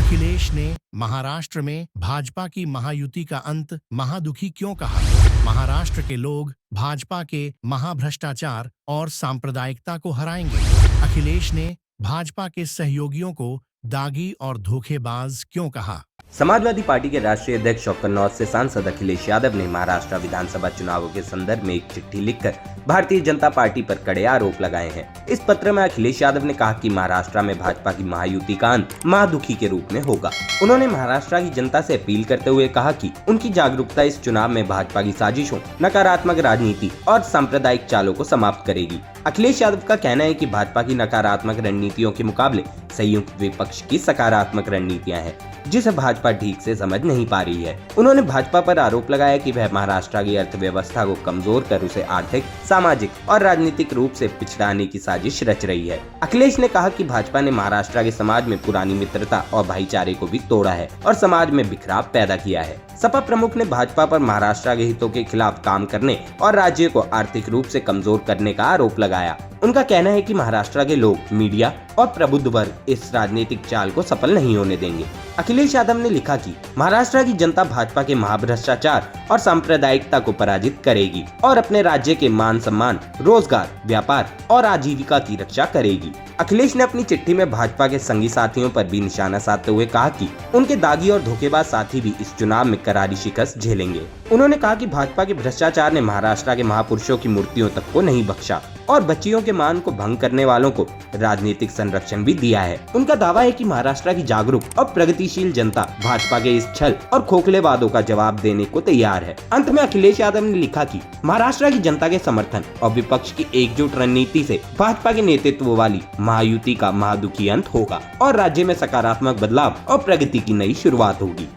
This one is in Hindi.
अखिलेश ने महाराष्ट्र में भाजपा की महायुति का अंत महादुखी क्यों कहा? महाराष्ट्र के लोग भाजपा के महाभ्रष्टाचार और सांप्रदायिकता को हराएंगे। अखिलेश ने भाजपा के सहयोगियों को दागी और धोखेबाज क्यों कहा? समाजवादी पार्टी के राष्ट्रीय अध्यक्ष और कन्नौज से सांसद अखिलेश यादव ने महाराष्ट्र विधानसभा चुनावों के संदर्भ में एक चिट्ठी लिखकर भारतीय जनता पार्टी पर कड़े आरोप लगाए हैं। इस पत्र में अखिलेश यादव ने कहा कि महाराष्ट्र में भाजपा की महायुति का अंत महादुखी के रूप में होगा। उन्होंने महाराष्ट्र की जनता से अपील करते हुए कहा कि उनकी जागरूकता इस चुनाव में भाजपा की साजिशों, नकारात्मक राजनीति और सांप्रदायिक चालों को समाप्त करेगी। अखिलेश यादव का कहना है कि भाजपा की नकारात्मक रणनीतियों के मुकाबले संयुक्त विपक्ष की सकारात्मक रणनीतियां हैं, जिसे भाजपा ठीक से समझ नहीं पा रही है। उन्होंने भाजपा पर आरोप लगाया कि वह महाराष्ट्र की अर्थव्यवस्था को कमजोर कर उसे आर्थिक, सामाजिक और राजनीतिक रूप से पिछड़ाने की साजिश रच रही है। अखिलेश ने कहा कि भाजपा ने महाराष्ट्र के समाज में पुरानी मित्रता और भाईचारे को भी तोड़ा है और समाज में बिखराव पैदा किया है। सपा प्रमुख ने भाजपा पर महाराष्ट्र के हितों के खिलाफ काम करने और राज्य को आर्थिक रूप से कमजोर करने का आरोप लगाया। उनका कहना है कि महाराष्ट्र के लोग, मीडिया और प्रबुद्ध वर्ग इस राजनीतिक चाल को सफल नहीं होने देंगे। अखिलेश यादव ने लिखा कि महाराष्ट्र की जनता भाजपा के महाभ्रष्टाचार और सांप्रदायिकता को पराजित करेगी और अपने राज्य के मान सम्मान, रोजगार, व्यापार और आजीविका की रक्षा करेगी। अखिलेश ने अपनी चिट्ठी में भाजपा के संगी साथियों पर भी निशाना साधते हुए कहा कि उनके दागी और धोखेबाज साथी भी इस चुनाव में करारी शिकस्त झेलेंगे। उन्होंने कहा कि भाजपा के भ्रष्टाचार ने महाराष्ट्र के महापुरुषों की मूर्तियों तक को नहीं बख्शा और बच्चियों के मान को भंग करने वालों को राजनीतिक संरक्षण भी दिया है। उनका दावा है कि महाराष्ट्र की जागरूक और प्रगतिशील जनता भाजपा के इस छल और खोखले वादों का जवाब देने को तैयार है। अंत में अखिलेश यादव ने लिखा कि महाराष्ट्र की जनता के समर्थन और विपक्ष की एकजुट रणनीति से भाजपा के नेतृत्व वाली महायुति का महादुखी अंत होगा और राज्य में सकारात्मक बदलाव और प्रगति की नई शुरुआत होगी।